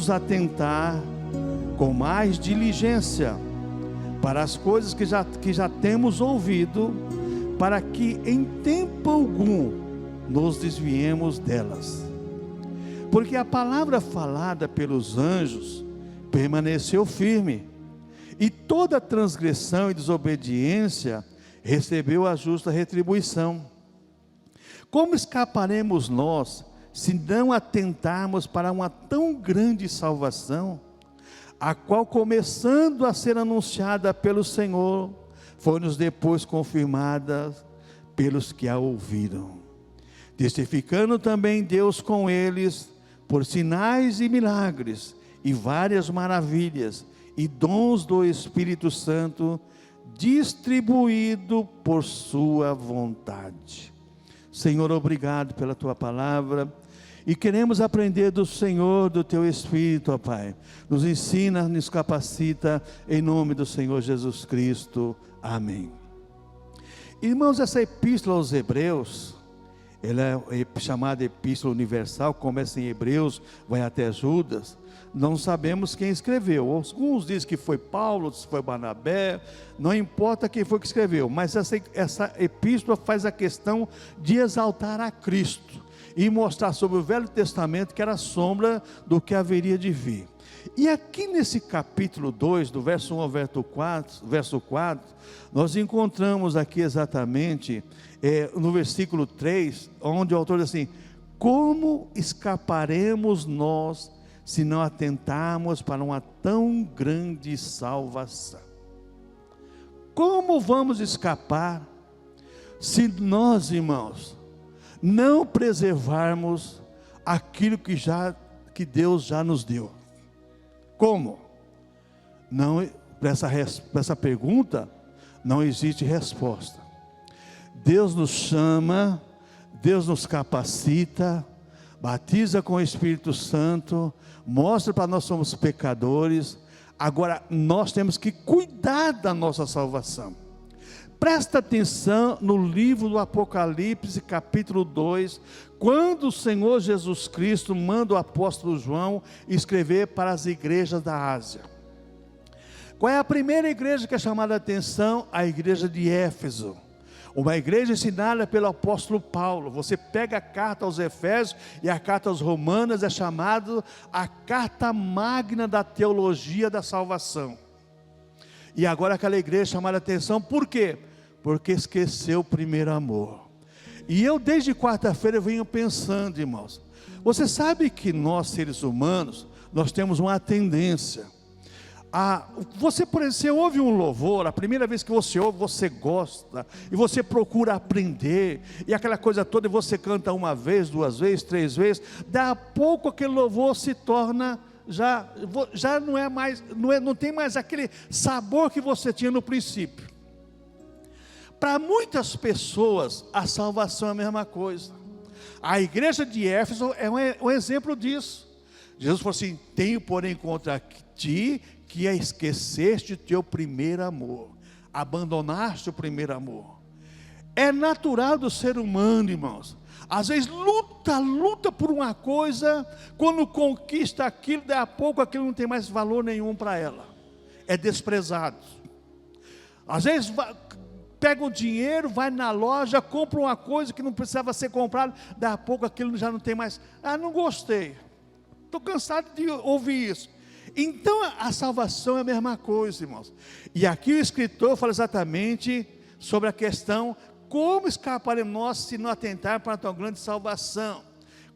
devemos atentar com mais diligência para as coisas que já temos ouvido, para que em tempo algum nos desviemos delas. Porque a palavra falada pelos anjos permaneceu firme, e toda transgressão e desobediência recebeu a justa retribuição. Como escaparemos nós, se não atentarmos para uma tão grande salvação, a qual, começando a ser anunciada pelo Senhor, foi-nos depois confirmada pelos que a ouviram, testificando também Deus com eles, por sinais e milagres, e várias maravilhas, e dons do Espírito Santo, distribuído por sua vontade. Senhor, obrigado pela tua palavra, e queremos aprender do Senhor, do teu Espírito, ó Pai. Nos ensina, nos capacita, em nome do Senhor Jesus Cristo. Amém. Irmãos, essa epístola aos Hebreus, ela é chamada Epístola Universal, começa em Hebreus, vai até Judas. Não sabemos quem escreveu. Alguns dizem que foi Paulo, outros foi Barnabé, não importa quem foi que escreveu, mas essa epístola faz a questão de exaltar a Cristo e mostrar sobre o Velho Testamento que era sombra do que haveria de vir. E aqui nesse capítulo 2, do verso 1 ao verso 4, nós encontramos aqui exatamente, no versículo 3, onde o autor diz assim: como escaparemos nós, se não atentarmos para uma tão grande salvação? Como vamos escapar, se nós, irmãos, não preservarmos aquilo que Deus já nos deu? Como? Não, para essa pergunta não existe resposta. Deus nos chama, Deus nos capacita, batiza com o Espírito Santo, mostra para nós somos pecadores. Agora nós temos que cuidar da nossa salvação. Presta atenção no livro do Apocalipse, capítulo 2, quando o Senhor Jesus Cristo manda o apóstolo João escrever para as igrejas da Ásia. Qual é a primeira igreja que é chamada a atenção? A igreja de Éfeso, uma igreja ensinada pelo apóstolo Paulo. Você pega a carta aos Efésios e a carta aos Romanos, é chamada a carta magna da teologia da salvação. E agora aquela igreja chamada a atenção, por quê? Porque esqueceu o primeiro amor. E eu desde quarta-feira eu venho pensando, irmãos, você sabe que nós seres humanos, nós temos uma tendência você, por exemplo, você ouve um louvor, a primeira vez que você ouve, você gosta, e você procura aprender, e aquela coisa toda, e você canta uma vez, duas vezes, três vezes, daqui a pouco aquele louvor se torna, já não é mais, não tem mais aquele sabor que você tinha no princípio. Para muitas pessoas, a salvação é a mesma coisa. A igreja de Éfeso é um exemplo disso. Jesus falou assim: tenho porém contra ti que esqueceste o teu primeiro amor, abandonaste o primeiro amor. É natural do ser humano, irmãos, às vezes luta por uma coisa, quando conquista aquilo, daí a pouco aquilo não tem mais valor nenhum para ela, é desprezado. Às vezes pega o dinheiro, vai na loja, compra uma coisa que não precisava ser comprada, daí a pouco aquilo já não tem mais, não gostei, estou cansado de ouvir isso. Então a salvação é a mesma coisa, irmãos. E aqui o escritor fala exatamente sobre a questão: como escaparemos nós se não atentar para a tão grande salvação?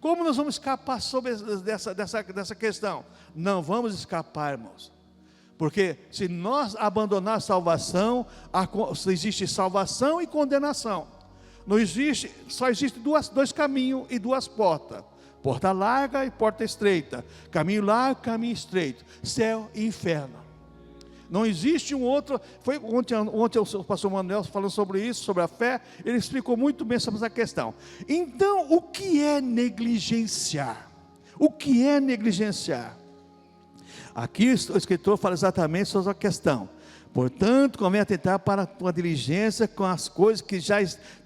Como nós vamos escapar dessa questão? Não vamos escapar, irmãos, porque se nós abandonar a salvação, existe salvação e condenação. Não existe, só existe dois caminhos e duas portas: porta larga e porta estreita, caminho largo, caminho estreito, céu e inferno. Não existe um outro. Foi ontem o pastor Manuel falando sobre isso, sobre a fé, ele explicou muito bem sobre essa questão. Então, o que é negligenciar? O que é negligenciar? Aqui o escritor fala exatamente sobre a questão: Portanto, convém atentar para a tua diligência com as coisas que já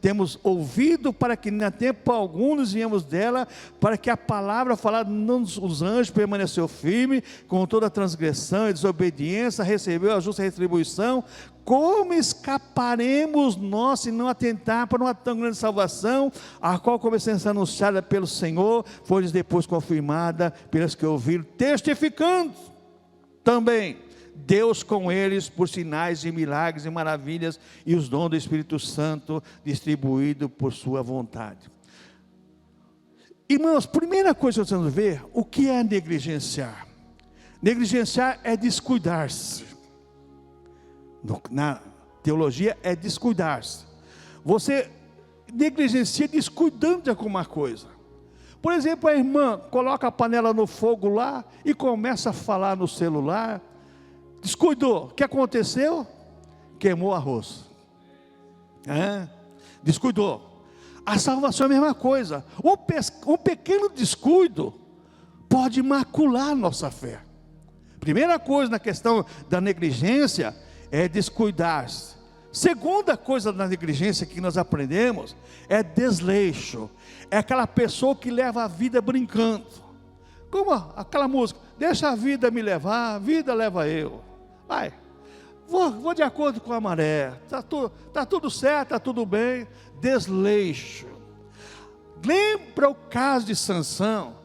temos ouvido, para que nem tempo algum nos viemos dela, para que a palavra falada os anjos permaneceu firme, com toda a transgressão e desobediência, recebeu a justa retribuição. Como escaparemos nós se não atentar para uma tão grande salvação, a qual começou a ser anunciada pelo Senhor, foi depois confirmada pelos que ouviram, testificando também Deus com eles por sinais e milagres e maravilhas e os dons do Espírito Santo distribuído por sua vontade. Irmãos, primeira coisa que nós vamos ver, o que é negligenciar? Negligenciar é descuidar-se. Na teologia é descuidar-se. Você negligencia descuidando de alguma coisa. Por exemplo, a irmã coloca a panela no fogo lá e começa a falar no celular. Descuidou. O que aconteceu? Queimou o arroz. Descuidou. A salvação é a mesma coisa. Um pequeno descuido pode macular a nossa fé. Primeira coisa na questão da negligência é descuidar-se. Segunda coisa da negligência que nós aprendemos é desleixo. É aquela pessoa que leva a vida brincando. Como aquela música, deixa a vida me levar, a vida leva eu. Vai, vou de acordo com a maré, tá tudo certo, está tudo bem. Desleixo. Lembra o caso de Sansão,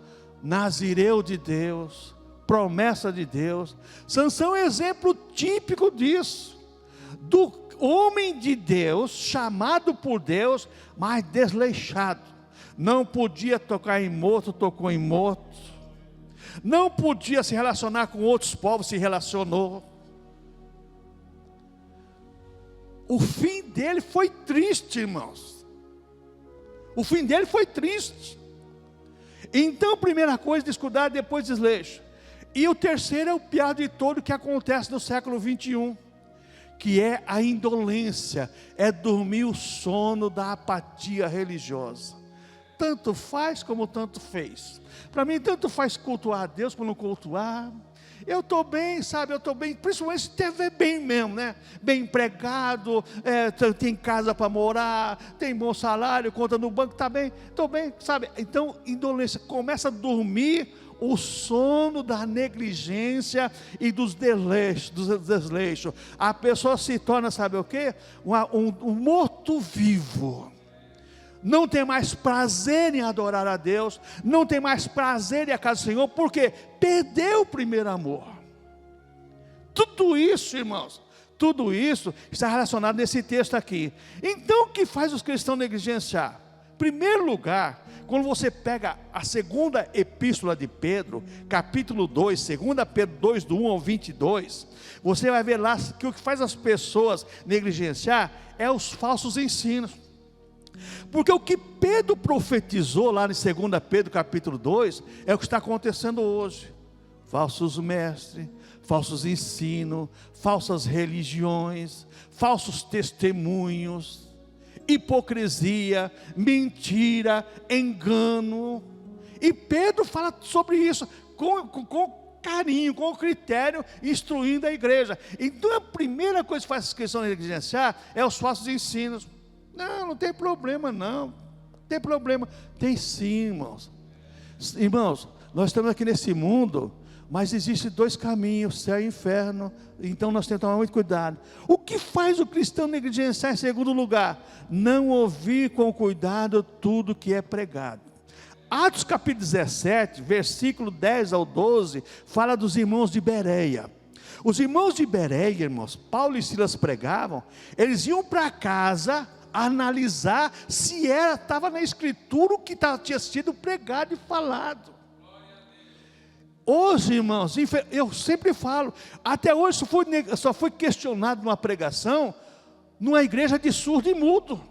nazireu de Deus, promessa de Deus. Sansão é exemplo típico disso, do homem de Deus, chamado por Deus, mas desleixado. Não podia tocar em morto, tocou em morto. Não podia se relacionar com outros povos, se relacionou. O fim dele foi triste, irmãos. O fim dele foi triste. Então, primeira coisa, descuidar, depois desleixo. E o terceiro é o pior de todo que acontece no século 21, que é a indolência, é dormir o sono da apatia religiosa. Tanto faz como tanto fez. Para mim, tanto faz cultuar a Deus como não cultuar. Eu estou bem, sabe, eu estou bem, principalmente se teve bem mesmo, né? Bem empregado, tem casa para morar, tem bom salário, conta no banco, está bem, estou bem, sabe? Então, indolência, começa a dormir o sono da negligência e dos desleixos. A pessoa se torna, sabe o quê? Um morto-vivo. Não tem mais prazer em adorar a Deus, não tem mais prazer em a casa do Senhor, porque perdeu o primeiro amor. Tudo isso, irmãos, tudo isso está relacionado nesse texto aqui. Então, o que faz os cristãos negligenciar? Em primeiro lugar, quando você pega a segunda epístola de Pedro, capítulo 2, 2 Pedro 2, do 1 ao 22, você vai ver lá que o que faz as pessoas negligenciar é os falsos ensinos. Porque o que Pedro profetizou lá em 2 Pedro capítulo 2, é o que está acontecendo hoje. Falsos mestres, falsos ensinos, falsas religiões, falsos testemunhos, hipocrisia, mentira, engano. E Pedro fala sobre isso com carinho, com critério, instruindo a igreja. Então a primeira coisa que faz essa questão de negligenciar é os falsos ensinos. Não tem problema não tem problema. Tem sim, irmãos. Irmãos, nós estamos aqui nesse mundo, mas existem dois caminhos, céu e inferno. Então nós temos que tomar muito cuidado. O que faz o cristão negligenciar em segundo lugar? Não ouvir com cuidado tudo que é pregado. Atos capítulo 17, versículo 10 ao 12, fala dos irmãos de Bereia. Os irmãos de Bereia, irmãos, Paulo e Silas pregavam, eles iam para casa analisar se estava na escritura o que tinha sido pregado e falado. Hoje, irmãos, eu sempre falo, até hoje só foi questionado numa pregação, numa igreja de surdo e mudo.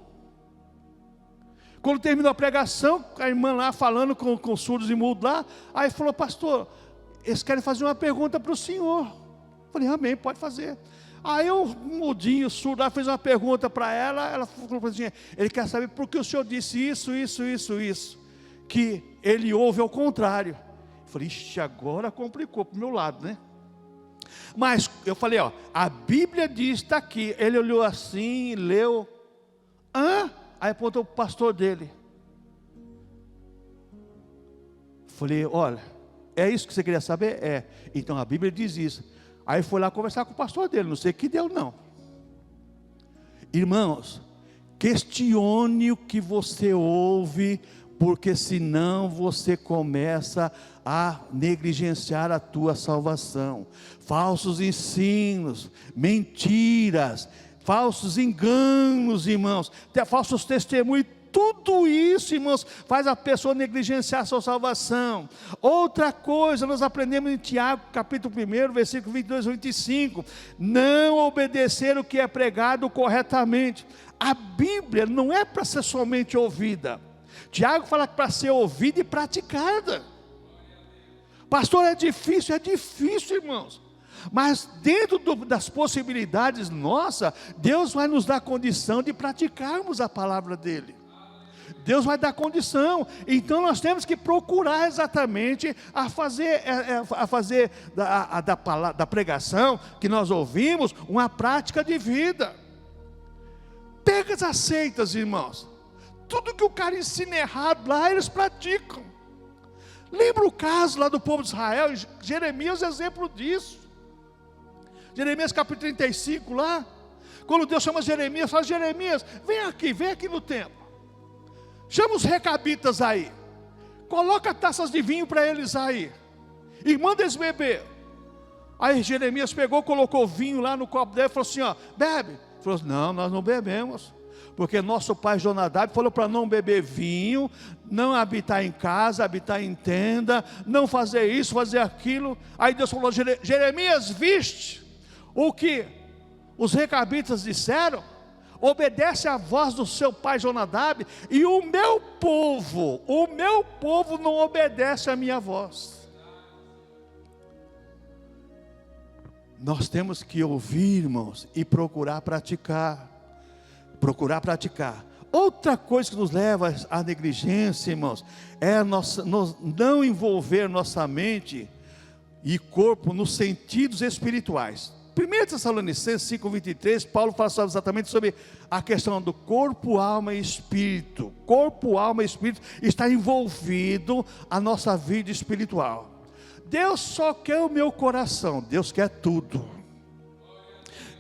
Quando terminou a pregação, a irmã lá falando com surdos e mudos lá, aí falou: pastor, eles querem fazer uma pergunta para o senhor. Eu falei: amém, pode fazer. Aí o mudinho, o surdo lá, fez uma pergunta para ela falou assim: ele quer saber por que o senhor disse isso, que ele ouve ao contrário. Eu falei: ixi, agora complicou para o meu lado, né? Mas eu falei, ó, a Bíblia diz, está aqui. Ele olhou assim, leu. Hã? Aí apontou para o pastor dele. Falei, olha, é isso que você queria saber? É. Então a Bíblia diz isso. Aí foi lá conversar com o pastor dele, não sei o que deu não. Irmãos, questione o que você ouve, porque senão você começa a negligenciar a tua salvação. Falsos ensinos, mentiras, falsos enganos, irmãos, falsos testemunhos, tudo isso, irmãos, faz a pessoa negligenciar a sua salvação. Outra coisa, nós aprendemos em Tiago, capítulo 1, versículo 22 e 25, não obedecer o que é pregado corretamente. A Bíblia não é para ser somente ouvida. Tiago fala que para ser ouvida e praticada. Pastor, é difícil, irmãos. Mas dentro das possibilidades nossas, Deus vai nos dar condição de praticarmos a palavra dEle. Deus vai dar condição. Então nós temos que procurar exatamente a fazer da pregação que nós ouvimos uma prática de vida. Pega as seitas, irmãos. Tudo que o cara ensina errado lá, eles praticam. Lembra o caso lá do povo de Israel? Jeremias é exemplo disso. Jeremias capítulo 35 lá, quando Deus chama Jeremias, fala: Jeremias, vem aqui no templo. Chama os recabitas aí, coloca taças de vinho para eles aí, e manda eles beber. Aí Jeremias pegou, colocou vinho lá no copo dele e falou assim: ó, bebe. Ele falou assim: não, nós não bebemos, porque nosso pai Jonadab falou para não beber vinho, não habitar em casa, habitar em tenda, não fazer isso, fazer aquilo. Aí Deus falou: Jeremias, viste o que os recabitas disseram? Obedece à voz do seu pai Jonadab, e o meu povo não obedece à minha voz. Nós temos que ouvir, irmãos, e procurar praticar. Outra coisa que nos leva à negligência, irmãos, é não envolver nossa mente e corpo nos sentidos espirituais. 1 Tessalonicenses 5:23, Paulo fala exatamente sobre a questão do corpo, alma e espírito. Corpo, alma e espírito está envolvido a nossa vida espiritual. Deus só quer o meu coração, Deus quer tudo.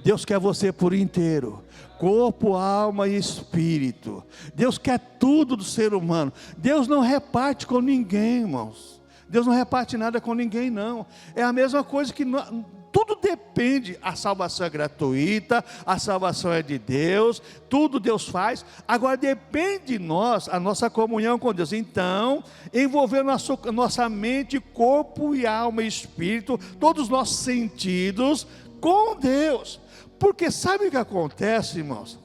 Deus quer você por inteiro, corpo, alma e espírito. Deus quer tudo do ser humano. Deus não reparte com ninguém, irmãos. Deus não reparte nada com ninguém, não. É a mesma coisa que tudo depende. A salvação é gratuita, a salvação é de Deus, tudo Deus faz. Agora depende de nós, a nossa comunhão com Deus. Então, envolver nossa mente, corpo e alma e espírito, todos os nossos sentidos com Deus. Porque sabe o que acontece, irmãos?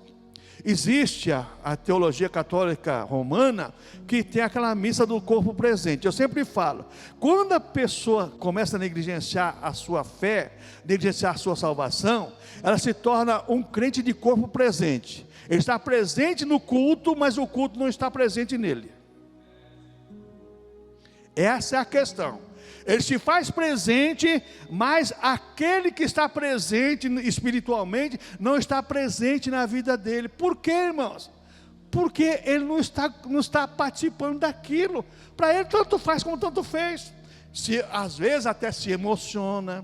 Existe a teologia católica romana, que tem aquela missa do corpo presente. Eu sempre falo, quando a pessoa começa a negligenciar a sua fé, negligenciar a sua salvação, ela se torna um crente de corpo presente. Ele está presente no culto, mas o culto não está presente nele. Essa é a questão. Ele se faz presente, mas aquele que está presente espiritualmente não está presente na vida dele. Por quê, irmãos? Porque ele não está participando daquilo. Para ele tanto faz como tanto fez. Às vezes até se emociona,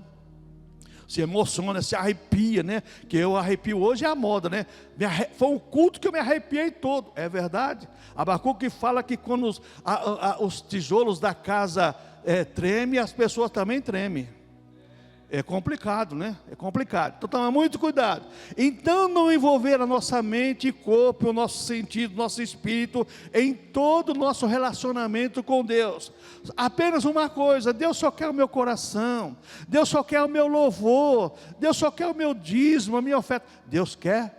se arrepia, né? Que eu arrepio hoje é a moda, né? Foi um culto que eu me arrepiei todo. É verdade. Abacuque fala que quando os tijolos da casa treme, as pessoas também tremem. É complicado, né? É complicado. Então toma muito cuidado. Então não envolver a nossa mente e corpo, o nosso sentido, nosso espírito em todo o nosso relacionamento com Deus. Apenas uma coisa: Deus só quer o meu coração, Deus só quer o meu louvor, Deus só quer o meu dízimo, a minha oferta. Deus quer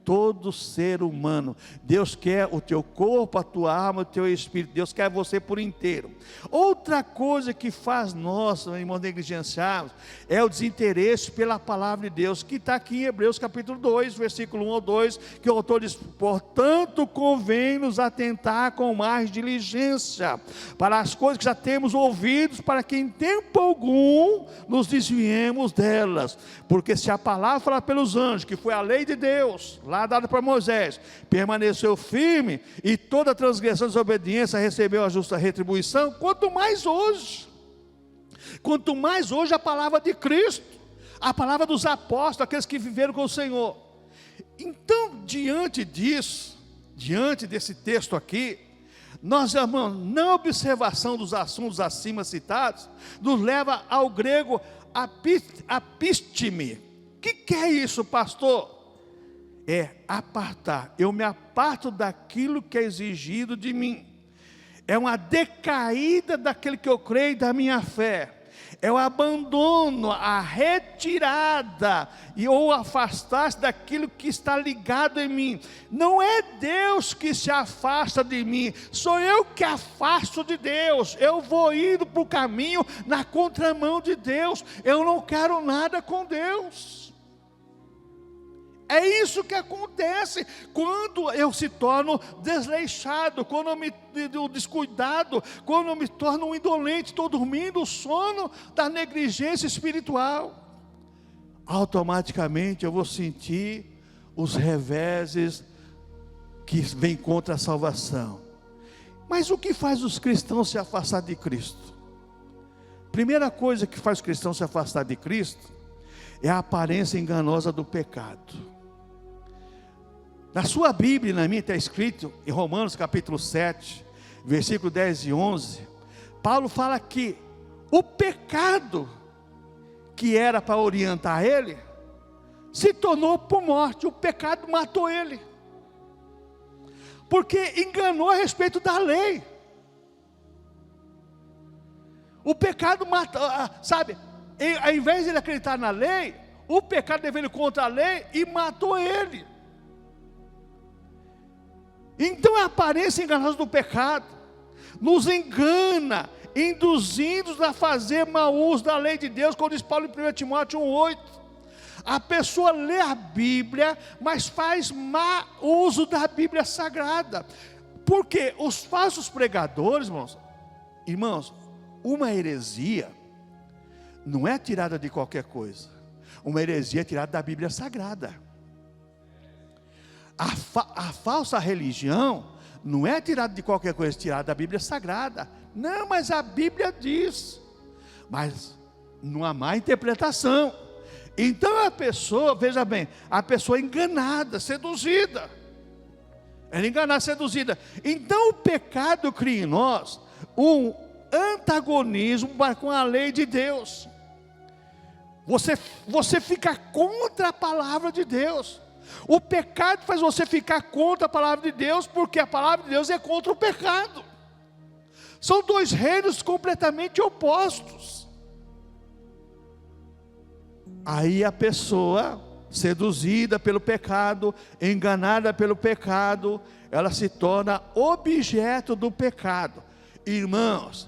todo ser humano. Deus quer o teu corpo, a tua alma, o teu espírito. Deus quer você por inteiro. Outra coisa que faz nós, irmãos, negligenciarmos, é o desinteresse pela palavra de Deus, que está aqui em Hebreus capítulo 2, versículo 1 ao 2, que o autor diz: portanto convém nos atentar com mais diligência para as coisas que já temos ouvido, para que em tempo algum nos desviemos delas. Porque se a palavra falada pelos anjos, que foi a lei de Deus, lá dada para Moisés, permaneceu firme, e toda transgressão e desobediência recebeu a justa retribuição, quanto mais hoje a palavra de Cristo, a palavra dos apóstolos, aqueles que viveram com o Senhor. Então, diante disso, diante desse texto aqui, nós, irmãos, na observação dos assuntos acima citados, nos leva ao grego apisteme. O que é isso, pastor? É apartar. Eu me aparto daquilo que é exigido de mim. É uma decaída daquele que eu creio, da minha fé. É o abandono, a retirada ou afastar-se daquilo que está ligado em mim. Não é Deus que se afasta de mim, sou eu que afasto de Deus. Eu vou indo para o caminho na contramão de Deus. Eu não quero nada com Deus. É isso que acontece quando eu se torno desleixado, quando eu me descuidado, quando eu me torno um indolente, estou dormindo o sono da negligência espiritual. Automaticamente eu vou sentir os reveses que vêm contra a salvação. Mas o que faz os cristãos se afastar de Cristo? Primeira coisa que faz os cristãos se afastar de Cristo é a aparência enganosa do pecado. Na sua Bíblia, na minha, está escrito em Romanos capítulo 7, versículo 10 e 11, Paulo fala que o pecado que era para orientar ele, se tornou por morte. O pecado matou ele, porque enganou a respeito da lei. O pecado matou, sabe, ao invés de ele acreditar na lei, o pecado veio contra a lei e matou ele. Então a aparência enganosa do pecado nos engana, induzindo-nos a fazer mau uso da lei de Deus, como diz Paulo em 1 Timóteo 1,8. A pessoa lê a Bíblia, mas faz mau uso da Bíblia Sagrada. Porque os falsos pregadores, irmãos, uma heresia não é tirada de qualquer coisa. Uma heresia é tirada da Bíblia Sagrada. A falsa religião não é tirada de qualquer coisa, é tirada da Bíblia Sagrada. Não, mas a Bíblia diz. Mas não há má interpretação. Então a pessoa, veja bem, a pessoa é enganada, seduzida. Ela é enganada, seduzida. Então o pecado cria em nós um antagonismo com a lei de Deus. Você fica contra a palavra de Deus. O pecado faz você ficar contra a palavra de Deus, porque a palavra de Deus é contra o pecado. São dois reinos completamente opostos. Aí a pessoa, seduzida pelo pecado, enganada pelo pecado, ela se torna objeto do pecado. Irmãos,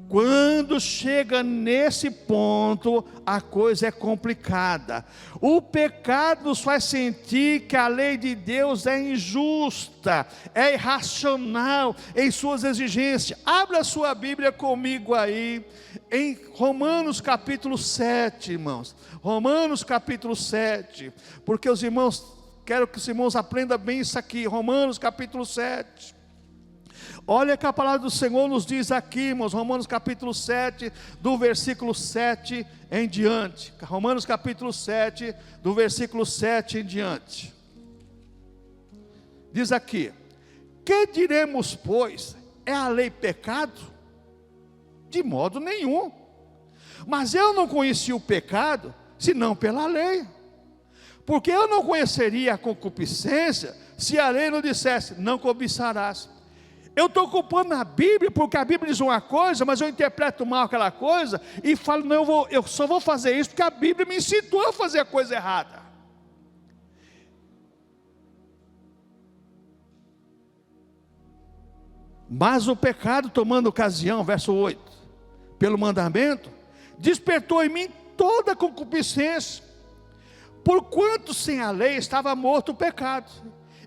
quando chega nesse ponto, a coisa é complicada. O pecado nos faz sentir que a lei de Deus é injusta, é irracional em suas exigências. Abra a sua Bíblia comigo aí, em Romanos capítulo 7, irmãos. Romanos capítulo 7, porque os irmãos, quero que os irmãos aprendam bem isso aqui. Romanos capítulo 7. Olha que a palavra do Senhor nos diz aqui, irmãos, Romanos capítulo 7, do versículo 7 em diante. Romanos capítulo 7, do versículo 7 em diante. Diz aqui: que diremos, pois? É a lei pecado? De modo nenhum. Mas eu não conheci o pecado, senão pela lei. Porque eu não conheceria a concupiscência, se a lei não dissesse, não cobiçarás. Eu estou culpando a Bíblia, porque a Bíblia diz uma coisa, mas eu interpreto mal aquela coisa, e falo, não, eu só vou fazer isso, porque a Bíblia me incitou a fazer a coisa errada. Mas o pecado, tomando ocasião, verso 8, pelo mandamento, despertou em mim toda concupiscência, porquanto sem a lei estava morto o pecado.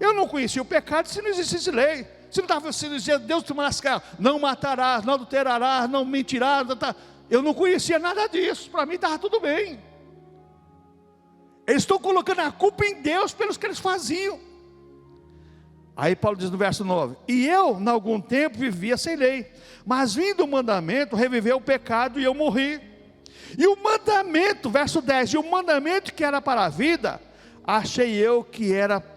Eu não conhecia o pecado se não existisse lei. Se não estava se dizendo, Deus te mascara, não matarás, não adulterarás, não mentirás, eu não conhecia nada disso. Para mim estava tudo bem. Eles estão colocando a culpa em Deus pelos que eles faziam. Aí Paulo diz no verso 9: e eu, em algum tempo, vivia sem lei, mas vindo o mandamento, reviveu o pecado e eu morri. E o mandamento, verso 10, e o mandamento que era para a vida, achei eu que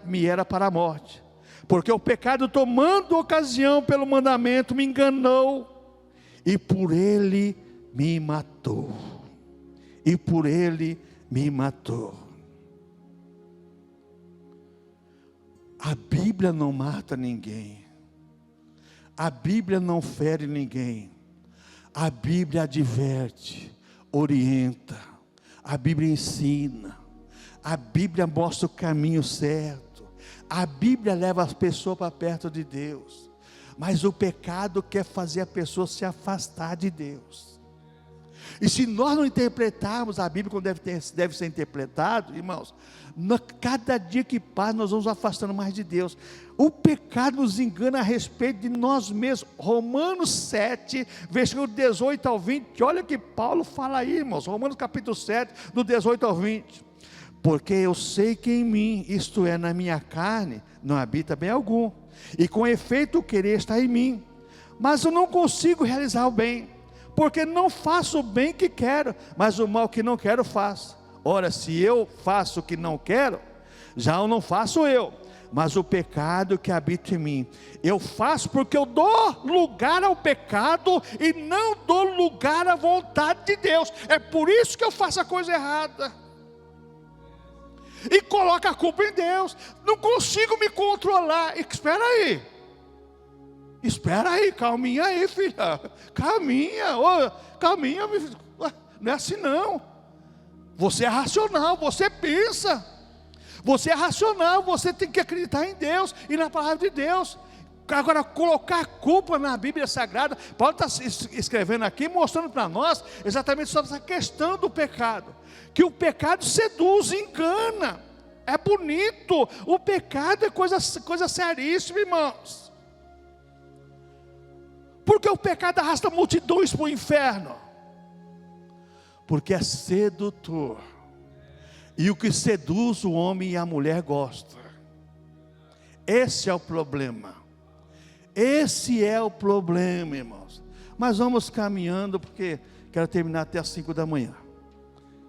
me era para a morte. Porque o pecado, tomando ocasião pelo mandamento, me enganou, e por ele me matou. E por ele me matou. A Bíblia não mata ninguém. A Bíblia não fere ninguém. A Bíblia adverte, orienta. A Bíblia ensina. A Bíblia mostra o caminho certo. A Bíblia leva as pessoas para perto de Deus. Mas o pecado quer fazer a pessoa se afastar de Deus. E se nós não interpretarmos a Bíblia como deve ser interpretado, irmãos, cada dia que passa nós vamos afastando mais de Deus. O pecado nos engana a respeito de nós mesmos. Romanos 7, versículo 18 ao 20, olha que Paulo fala aí, irmãos. Romanos capítulo 7, do 18 ao 20. Porque eu sei que em mim, isto é, na minha carne, não habita bem algum, e com efeito o querer está em mim, mas eu não consigo realizar o bem, porque não faço o bem que quero, mas o mal que não quero faço. Ora, se eu faço o que não quero, já o não faço eu, mas o pecado que habita em mim, eu faço porque eu dou lugar ao pecado, e não dou lugar à vontade de Deus. É por isso que eu faço a coisa errada. E coloca a culpa em Deus. Não consigo me controlar. Espera aí, calminha aí, filha. Calminha, calminha. Não é assim não. Você é racional, você pensa. Você é racional, você tem que acreditar em Deus e na palavra de Deus. Agora, colocar a culpa na Bíblia Sagrada, Paulo está escrevendo aqui, mostrando para nós exatamente sobre essa questão do pecado. Que o pecado seduz, engana. É bonito. O pecado é coisa seríssima, irmãos. Porque o pecado arrasta multidões para o inferno. Porque é sedutor. E o que seduz o homem e a mulher gosta. Esse é o problema. Esse é o problema, irmãos. Mas vamos caminhando, porque quero terminar até as 5 da manhã.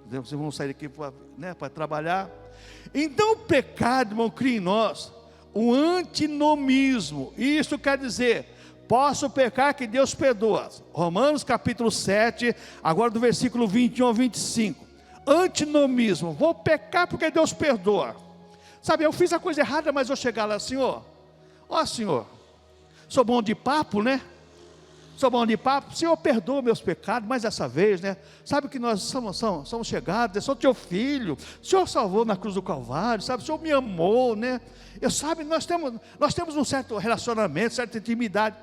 Vocês vão sair aqui para trabalhar. Então o pecado, irmão, cria em nós o antinomismo. Isso quer dizer, posso pecar que Deus perdoa. Romanos capítulo 7, agora do versículo 21 ao 25. Antinomismo, vou pecar porque Deus perdoa. Sabe, eu fiz a coisa errada, mas eu chegar lá, Senhor, Senhor, sou bom de papo, né? Sou bom de papo, Senhor, perdoa meus pecados, mas dessa vez, né? Sabe que nós somos chegados, eu sou teu filho, o Senhor salvou na cruz do Calvário, sabe? O Senhor me amou, né? Nós temos um certo relacionamento, certa intimidade.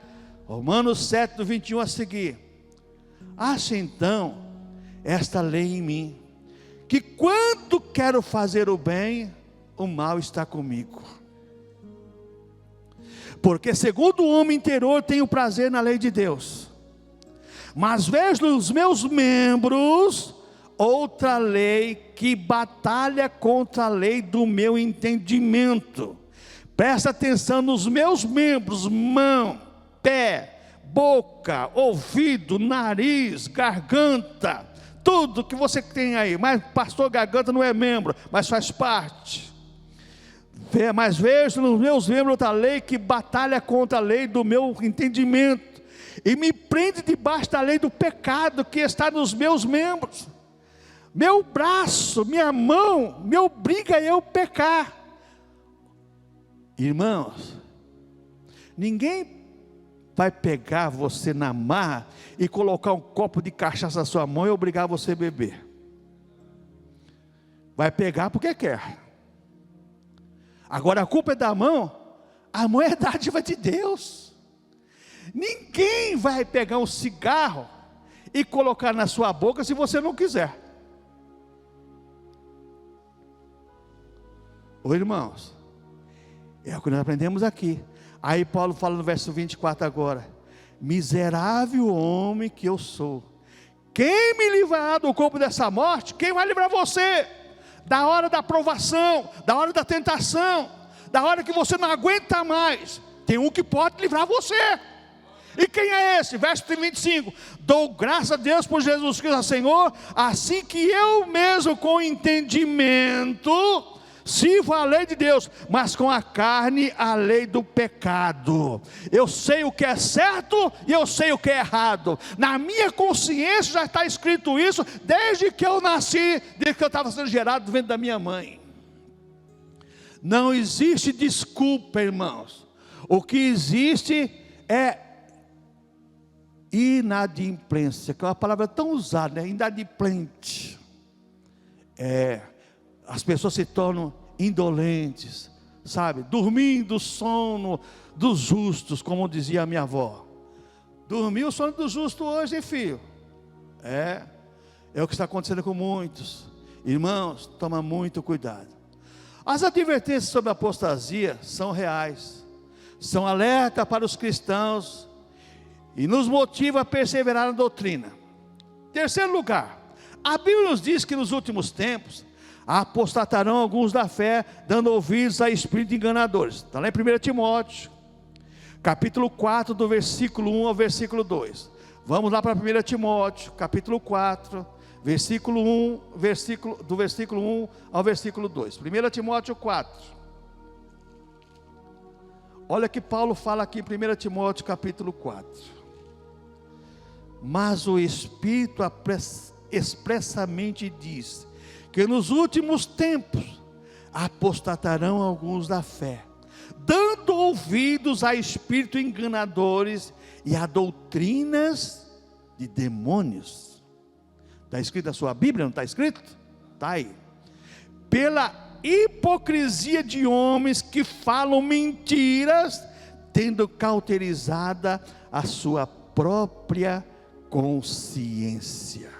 Romanos 7, do 21 a seguir. Acha então esta lei em mim, que quando quero fazer o bem, o mal está comigo. Porque segundo o homem interior tenho prazer na lei de Deus, mas vejo nos meus membros outra lei que batalha contra a lei do meu entendimento. Presta atenção nos meus membros: mão, pé, boca, ouvido, nariz, garganta, tudo que você tem aí. Mas pastor, garganta não é membro, mas faz parte. Mas vejo nos meus membros outra lei que batalha contra a lei do meu entendimento, e me prende debaixo da lei do pecado que está nos meus membros. Meu braço, minha mão, me obriga a eu pecar. Irmãos, ninguém vai pegar você na marra e colocar um copo de cachaça na sua mão e obrigar você a beber. Vai pegar porque quer. Agora a culpa é da mão. A mão é dádiva de Deus. Ninguém vai pegar um cigarro e colocar na sua boca se você não quiser. Ô irmãos, é o que nós aprendemos aqui. Aí Paulo fala no verso 24 agora: miserável homem que eu sou, quem me livrará do corpo dessa morte? Quem vai livrar você da hora da provação, da hora da tentação, da hora que você não aguenta mais? Tem um que pode livrar você. E quem é esse? Verso 25: dou graças a Deus por Jesus Cristo Senhor, assim que eu mesmo com entendimento sirvo a lei de Deus, mas com a carne a lei do pecado. Eu sei o que é certo e eu sei o que é errado. Na minha consciência já está escrito isso desde que eu nasci, desde que eu estava sendo gerado dentro da minha mãe. Não existe desculpa, irmãos. O que existe é inadimplência, que é uma palavra tão usada, né? Inadimplente. As pessoas se tornam indolentes, sabe? Dormindo o sono dos justos, como dizia a minha avó. Dormiu o sono do justo hoje, filho? É o que está acontecendo com muitos. Irmãos, toma muito cuidado. As advertências sobre a apostasia são reais, são alerta para os cristãos e nos motiva a perseverar na doutrina. Terceiro lugar, a Bíblia nos diz que nos últimos tempos apostatarão alguns da fé, dando ouvidos a espíritos enganadores. Está lá em 1 Timóteo, capítulo 4, do versículo 1 ao versículo 2. Vamos lá para 1 Timóteo, capítulo 4, versículo 1, do versículo 1 ao versículo 2. 1 Timóteo 4. Olha que Paulo fala aqui em 1 Timóteo, capítulo 4. Mas o Espírito expressamente diz que nos últimos tempos apostatarão alguns da fé, dando ouvidos a espíritos enganadores e a doutrinas de demônios. Está escrito na sua Bíblia, não está escrito? Está aí. Pela hipocrisia de homens que falam mentiras, tendo cauterizada a sua própria consciência.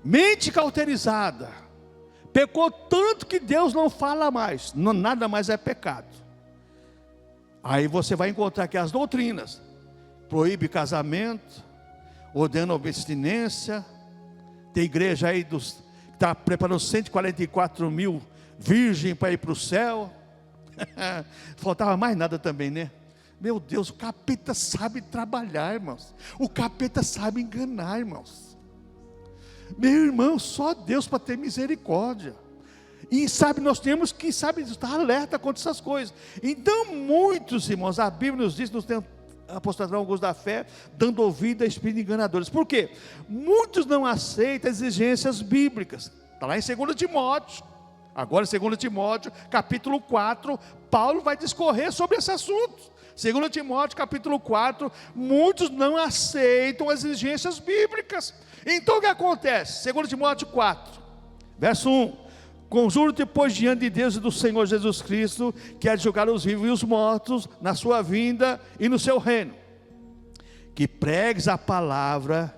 Mente cauterizada, pecou tanto que Deus não fala mais, nada mais é pecado. Aí você vai encontrar aqui as doutrinas: proíbe casamento, ordena abstinência. Tem igreja aí que está preparando 144 mil virgens para ir para o céu. Faltava mais nada também, né? Meu Deus, o capeta sabe trabalhar, irmãos. O capeta sabe enganar, irmãos. Meu irmão, só Deus para ter misericórdia. E sabe, nós temos que, estar alerta contra essas coisas. Então muitos, irmãos, a Bíblia nos diz, nos tem apostatarão alguns da fé, dando ouvido a espíritos enganadores. Por quê? Muitos não aceitam exigências bíblicas. Está lá em 2 Timóteo. Agora em 2 Timóteo, capítulo 4, Paulo vai discorrer sobre esse assunto. 2 Timóteo, capítulo 4, muitos não aceitam as exigências bíblicas. Então o que acontece? 2 Timóteo 4, verso 1: conjuro-te, pois, diante de Deus e do Senhor Jesus Cristo, que há de julgar os vivos e os mortos na sua vinda e no seu reino, que pregues a palavra,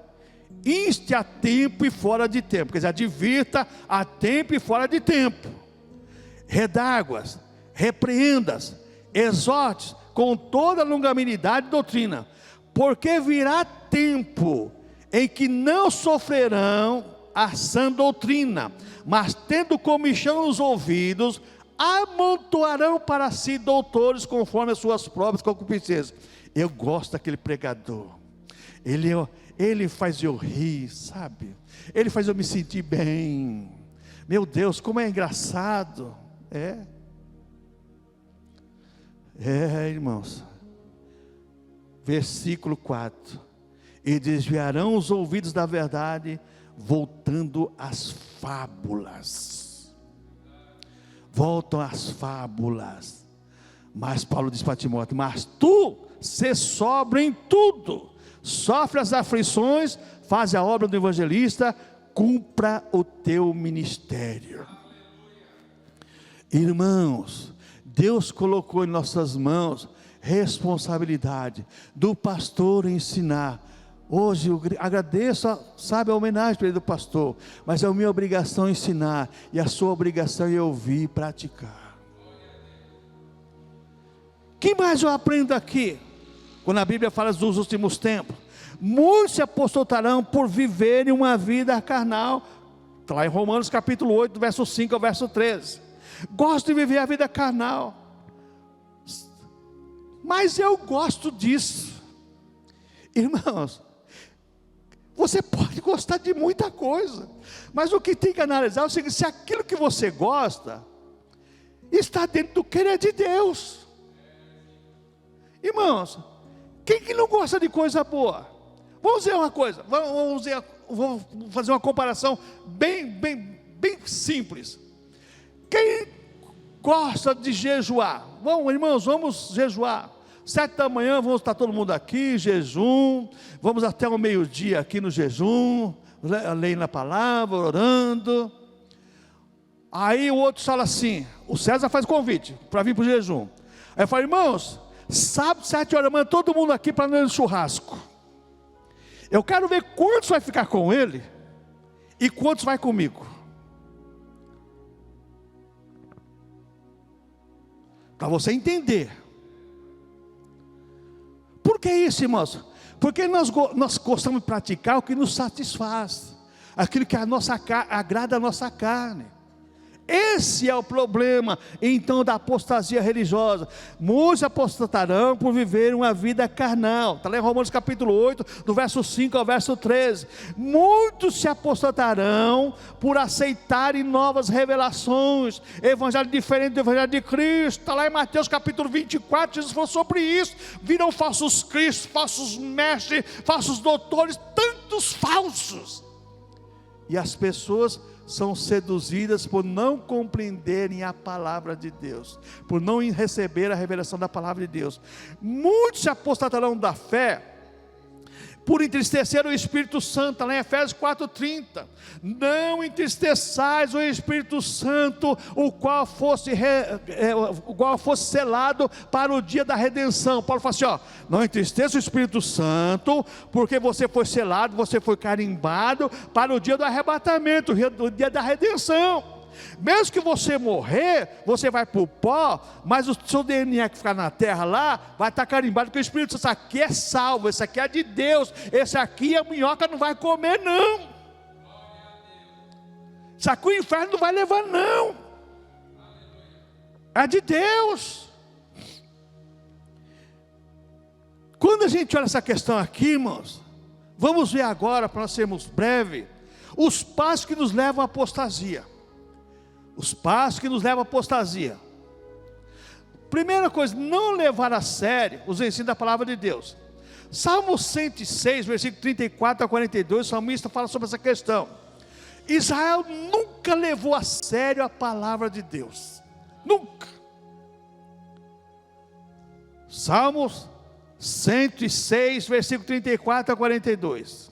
inste a tempo e fora de tempo, quer dizer, advirta a tempo e fora de tempo, redarguas, repreendas, exortes com toda longanimidade e doutrina, porque virá tempo em que não sofrerão a sã doutrina, mas tendo comichão nos ouvidos, amontoarão para si doutores conforme as suas próprias concupiscências. Eu gosto daquele pregador, ele faz eu rir, sabe? Ele faz eu me sentir bem. Meu Deus, como é engraçado. Irmãos, versículo 4: e desviarão os ouvidos da verdade, voltando às fábulas. Voltam às fábulas. Mas Paulo diz para Timóteo: mas tu sê sóbrio em tudo, sofre as aflições, faz a obra do evangelista, cumpra o teu ministério. Irmãos, Deus colocou em nossas mãos responsabilidade do pastor ensinar. Hoje eu agradeço, sabe, a homenagem para ele do pastor, mas é a minha obrigação ensinar, e a sua obrigação é ouvir e praticar. O que mais eu aprendo aqui? Quando a Bíblia fala dos últimos tempos, muitos se apostatarão por viverem uma vida carnal. Está lá em Romanos capítulo 8, verso 5 ao verso 13. Gosto de viver a vida carnal, mas eu gosto disso. Irmãos, você pode gostar de muita coisa, mas o que tem que analisar é o seguinte: se aquilo que você gosta está dentro do querer de Deus. Irmãos, quem que não gosta de coisa boa? Vamos dizer uma coisa, vamos fazer uma comparação bem simples. Quem gosta de jejuar? Vamos, irmãos, vamos jejuar. 7 da manhã, vamos estar todo mundo aqui, jejum. Vamos até o meio-dia aqui no jejum, lendo a palavra, orando. Aí o outro fala assim, o César faz convite para vir para o jejum. Aí eu falo: irmãos, sábado, 7 horas da manhã, todo mundo aqui para ir no churrasco. Eu quero ver quantos vai ficar com ele e quantos vai comigo. Para você entender. Por que isso, irmãos? Porque nós gostamos de praticar o que nos satisfaz, aquilo que agrada a nossa carne. Esse é o problema, então, da apostasia religiosa. Muitos apostatarão por viver uma vida carnal. Está lá em Romanos capítulo 8, do verso 5 ao verso 13. Muitos se apostatarão por aceitarem novas revelações, evangelho diferente do evangelho de Cristo. Está lá em Mateus capítulo 24, Jesus falou sobre isso. Viram falsos cristos, falsos mestres, falsos doutores, tantos falsos. E as pessoas são seduzidas por não compreenderem a palavra de Deus, por não receber a revelação da palavra de Deus. Muitos se apostatarão da fé por entristecer o Espírito Santo, lá em Efésios 4:30. Não entristeçais o Espírito Santo, o qual fosse selado para o dia da redenção. Paulo fala assim: não entristeça o Espírito Santo, porque você foi selado, você foi carimbado para o dia do arrebatamento, o dia da redenção. Mesmo que você morrer, você vai para o pó, mas o seu DNA que ficar na terra lá, vai estar carimbado com o Espírito Santo. Isso aqui é salvo, esse aqui é de Deus, esse aqui a minhoca não vai comer não, isso aqui o inferno não vai levar não, é de Deus. Quando a gente olha essa questão aqui, irmãos, vamos ver agora, para nós sermos breves, os passos que nos levam à apostasia. Os passos que nos levam à apostasia. Primeira coisa, não levar a sério os ensinos da palavra de Deus. Salmo 106, versículo 34 a 42, o salmista fala sobre essa questão. Israel nunca levou a sério a palavra de Deus. Nunca. Salmos 106, versículo 34 a 42.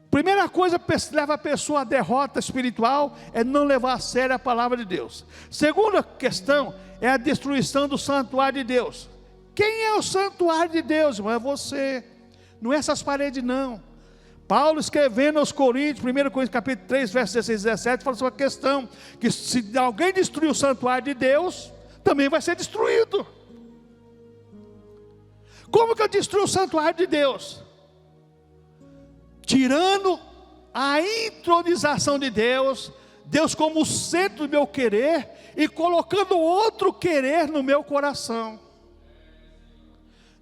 Primeira coisa que leva a pessoa à derrota espiritual é não levar a sério a palavra de Deus. Segunda questão é a destruição do santuário de Deus. Quem é o santuário de Deus, irmão? É você, não é essas paredes não. Paulo escrevendo aos Coríntios, 1 Coríntios capítulo 3, verso 16 e 17, fala sobre a questão, que se alguém destruir o santuário de Deus, também vai ser destruído. Como que eu destruo o santuário de Deus? Tirando a intronização de Deus, Deus como o centro do meu querer, e colocando outro querer no meu coração.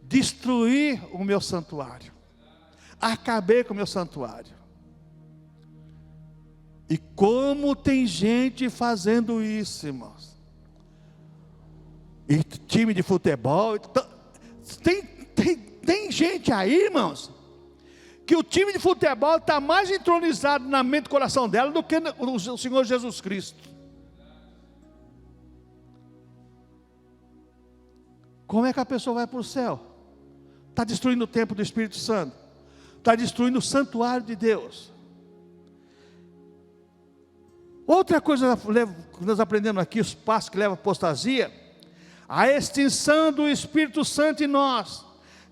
Destruir o meu santuário. Acabei com o meu santuário. E como tem gente fazendo isso, irmãos. E time de futebol, tem gente aí, irmãos, que o time de futebol está mais entronizado na mente e coração dela do que o Senhor Jesus Cristo. Como é que a pessoa vai para o céu? Está destruindo o templo do Espírito Santo, está destruindo o santuário de Deus. Outra coisa que nós aprendemos aqui, os passos que levam à apostasia, A extinção do Espírito Santo em nós.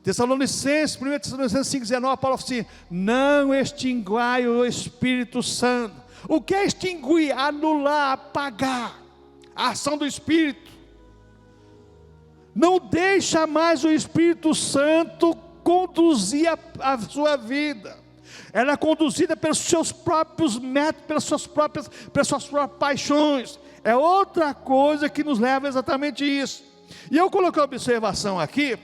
Tessalonicenses, 1 Tessalonicenses 5,19, Paulo fala assim: não extinguai o Espírito Santo. O que é extinguir? Anular, apagar a ação do Espírito. Não deixa mais o Espírito Santo conduzir a sua vida. Ela é conduzida pelos seus próprios métodos, pelas suas próprias paixões. É outra coisa que nos leva exatamente a isso. E eu coloquei uma observação aqui,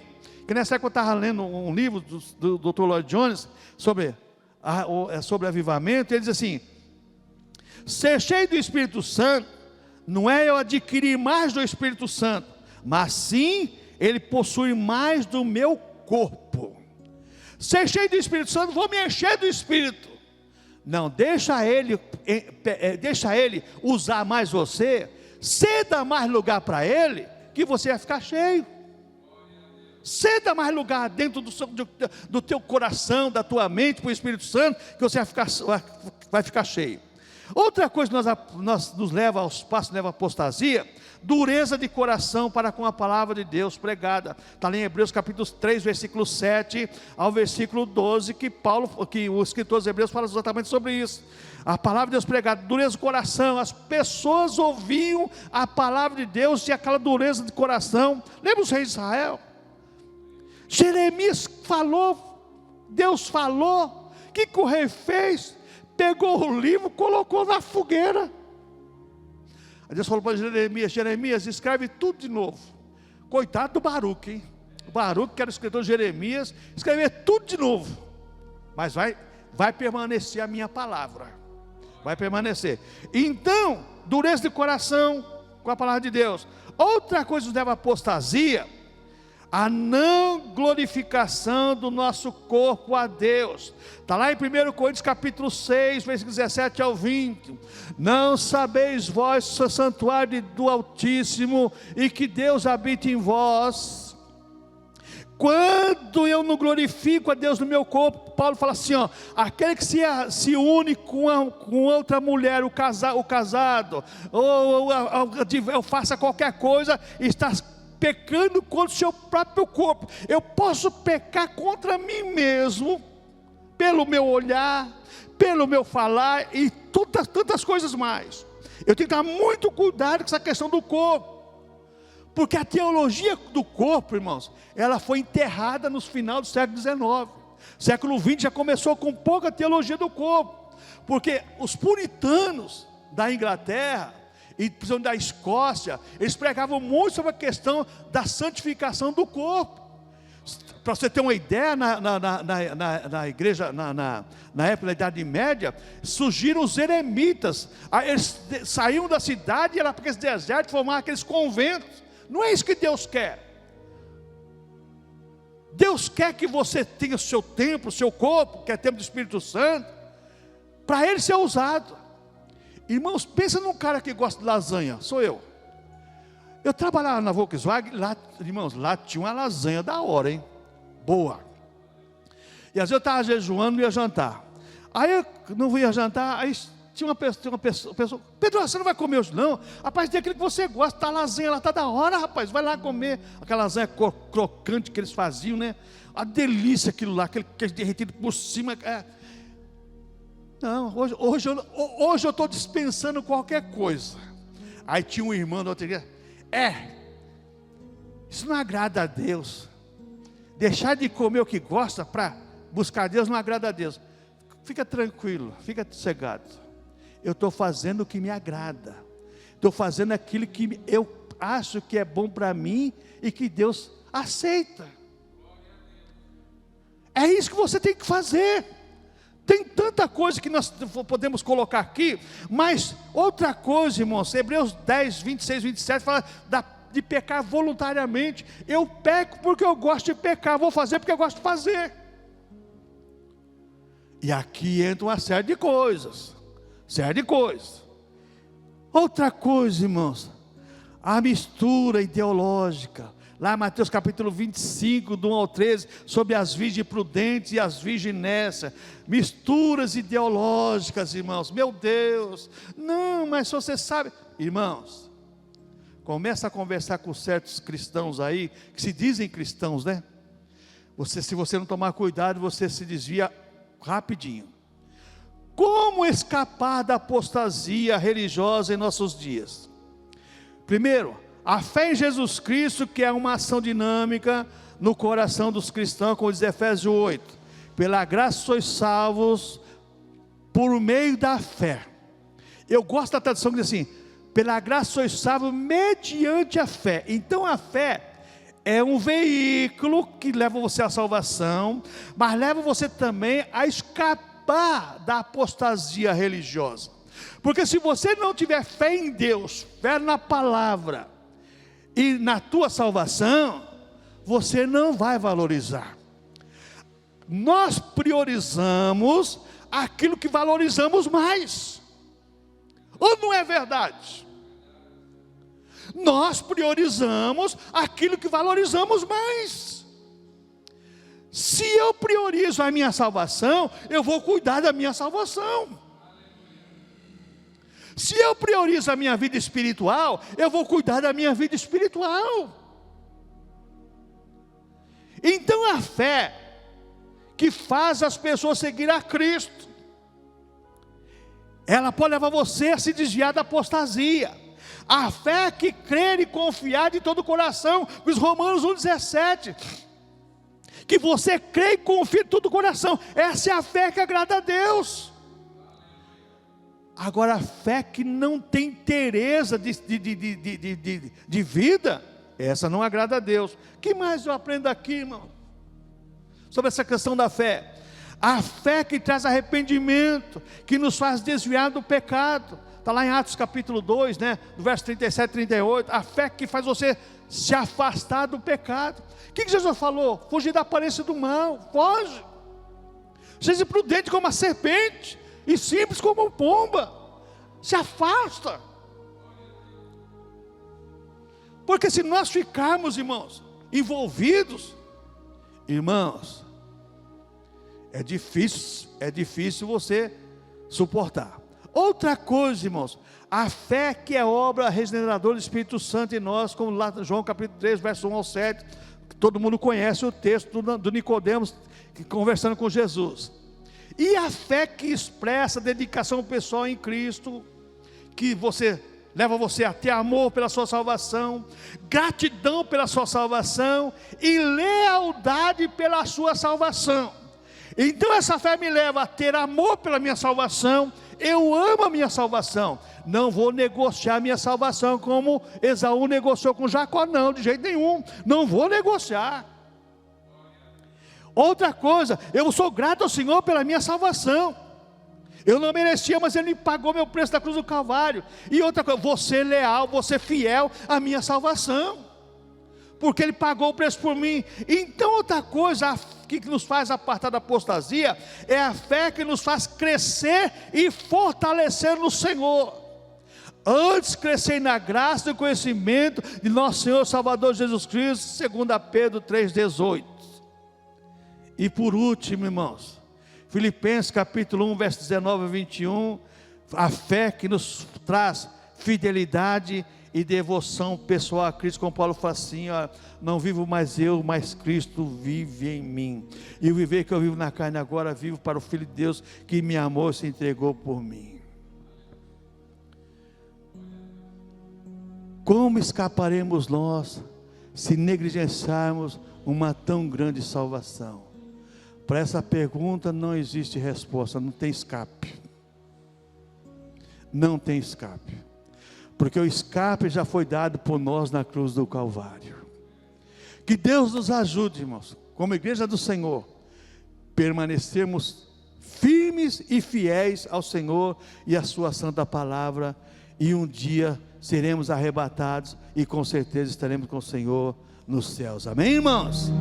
que nessa época eu estava lendo um livro do Dr. Lloyd Jones sobre avivamento. Ele diz assim: ser cheio do Espírito Santo não é eu adquirir mais do Espírito Santo, mas sim ele possui mais do meu corpo. Ser cheio do Espírito Santo, vou me encher do Espírito. Não, deixa ele usar mais você, ceda mais lugar para ele, que você vai ficar cheio. Ceda mais lugar dentro do teu coração, da tua mente, para o Espírito Santo, que você vai ficar cheio. Outra coisa que nos leva aos passos, leva à apostasia: dureza de coração para com a palavra de Deus pregada. Está ali em Hebreus capítulo 3, versículo 7 ao versículo 12, que o escritor dos Hebreus fala exatamente sobre isso. A palavra de Deus pregada, dureza de coração. As pessoas ouviam a palavra de Deus e aquela dureza de coração. Lembra os reis de Israel? Jeremias falou, Deus falou. O que o rei fez? Pegou o livro, colocou na fogueira. Aí Deus falou para Jeremias, escreve tudo de novo. Coitado do Baruque, hein? O Baruque, que era o escritor de Jeremias, escrever tudo de novo. Mas vai permanecer a minha palavra. Vai permanecer. Então, dureza de coração com a palavra de Deus. Outra coisa que nos leva à apostasia: a não glorificação do nosso corpo a Deus. Está lá em 1 Coríntios capítulo 6, versículos 17 ao 20. Não sabeis vós o santuário do Altíssimo, e que Deus habita em vós? Quando eu não glorifico a Deus no meu corpo, Paulo fala assim, aquele que se une com outra mulher, o casado, ou faça qualquer coisa, está pecando contra o seu próprio corpo. Eu posso pecar contra mim mesmo, pelo meu olhar, pelo meu falar e tantas coisas mais. Eu tenho que dar muito cuidado com essa questão do corpo, porque a teologia do corpo, irmãos, ela foi enterrada nos final do século XIX. Século XX já começou com pouca teologia do corpo, porque os puritanos da Inglaterra e principalmente da Escócia, eles pregavam muito sobre a questão da santificação do corpo. Para você ter uma ideia, na igreja, na época da Idade Média, surgiram os eremitas. Eles saíam da cidade e iam para aqueles desertos, formavam aqueles conventos. Não é isso que Deus quer. Deus quer que você tenha o seu templo, o seu corpo, que é o templo do Espírito Santo, para ele ser usado. Irmãos, pensa num cara que gosta de lasanha. Sou eu. Eu trabalhava na Volkswagen, lá, irmãos, lá tinha uma lasanha da hora, hein? Boa. E às vezes eu estava jejuando, não ia jantar. Aí eu não ia jantar, aí tinha uma pessoa, Pedro, você não vai comer hoje não? Rapaz, tem aquilo que você gosta, tá lasanha lá, está da hora, rapaz, vai lá comer. Aquela lasanha crocante que eles faziam, né? A delícia aquilo lá, aquele queijo derretido por cima. Não, hoje eu estou dispensando qualquer coisa. Aí tinha um irmão da outra igreja, isso não agrada a Deus. Deixar de comer o que gosta para buscar Deus não agrada a Deus. Fica tranquilo, fica sossegado. Eu estou fazendo o que me agrada. Estou fazendo aquilo que eu acho que é bom para mim e que Deus aceita. É isso que você tem que fazer. Tem tanta coisa que nós podemos colocar aqui, mas outra coisa, irmãos, Hebreus 10, 26, 27 fala de pecar voluntariamente. Eu peco porque eu gosto de pecar, vou fazer porque eu gosto de fazer. E aqui entra uma série de coisas. Outra coisa, irmãos, a mistura ideológica. Lá em Mateus capítulo 25, do 1 ao 13, sobre as virgens prudentes e as virgens nécias. Misturas ideológicas, irmãos. Meu Deus. Não, mas você sabe. Irmãos, começa a conversar com certos cristãos aí, que se dizem cristãos, né? Se você não tomar cuidado, você se desvia rapidinho. Como escapar da apostasia religiosa em nossos dias? Primeiro, a fé em Jesus Cristo, que é uma ação dinâmica no coração dos cristãos, como diz Efésios 8. Pela graça sois salvos por meio da fé. Eu gosto da tradução que diz assim: pela graça sois salvos mediante a fé. Então a fé é um veículo que leva você à salvação, mas leva você também a escapar da apostasia religiosa. Porque se você não tiver fé em Deus, fé na palavra e na tua salvação, você não vai valorizar. Nós priorizamos aquilo que valorizamos mais. Ou não é verdade? Nós priorizamos aquilo que valorizamos mais. Se eu priorizo a minha salvação, eu vou cuidar da minha salvação. Se eu priorizo a minha vida espiritual, eu vou cuidar da minha vida espiritual. Então a fé que faz as pessoas seguir a Cristo, ela pode levar você a se desviar da apostasia. A fé que crer e confiar de todo o coração, os Romanos 1,17, que você crê e confia de todo o coração, essa é a fé que agrada a Deus. Agora a fé que não tem tereza de vida, essa não agrada a Deus. O que mais eu aprendo aqui, irmão? Sobre essa questão da fé. A fé que traz arrependimento, que nos faz desviar do pecado. Está lá em Atos capítulo 2, né, do verso 37 e 38. A fé que faz você se afastar do pecado. O que Jesus falou? Fugir da aparência do mal. Foge. Seja prudente como a serpente e simples como a pomba. Se afasta. Porque se nós ficarmos, irmãos, envolvidos, irmãos, é difícil você suportar. Outra coisa, irmãos, a fé que é obra regeneradora do Espírito Santo em nós, como lá em João capítulo 3, verso 1 ao 7, todo mundo conhece o texto do Nicodemos, conversando com Jesus. E a fé que expressa dedicação pessoal em Cristo, que leva você a ter amor pela sua salvação, gratidão pela sua salvação e lealdade pela sua salvação. Então essa fé me leva a ter amor pela minha salvação. Eu amo a minha salvação. Não vou negociar a minha salvação como Esaú negociou com Jacó, não, de jeito nenhum. Não vou negociar. Outra coisa, eu sou grato ao Senhor pela minha salvação. Eu não merecia, mas Ele me pagou meu preço da cruz do Calvário. E outra coisa, vou ser leal, vou ser fiel à minha salvação, porque Ele pagou o preço por mim. Então outra coisa que nos faz apartar da apostasia, é a fé que nos faz crescer e fortalecer no Senhor. Antes crescer na graça e conhecimento de nosso Senhor Salvador Jesus Cristo, 2 Pedro 3,18. E por último, irmãos, Filipenses capítulo 1, verso 19 a 21, a fé que nos traz fidelidade e devoção pessoal a Cristo, como Paulo fala assim, ó, não vivo mais eu, mas Cristo vive em mim, e o viver que eu vivo na carne agora, vivo para o Filho de Deus, que me amou e se entregou por mim. Como escaparemos nós, se negligenciarmos uma tão grande salvação? Para essa pergunta não existe resposta, não tem escape. Não tem escape. Porque o escape já foi dado por nós na cruz do Calvário. Que Deus nos ajude, irmãos, como igreja do Senhor, permanecermos firmes e fiéis ao Senhor e à sua santa palavra, e um dia seremos arrebatados, e com certeza estaremos com o Senhor nos céus. Amém, irmãos?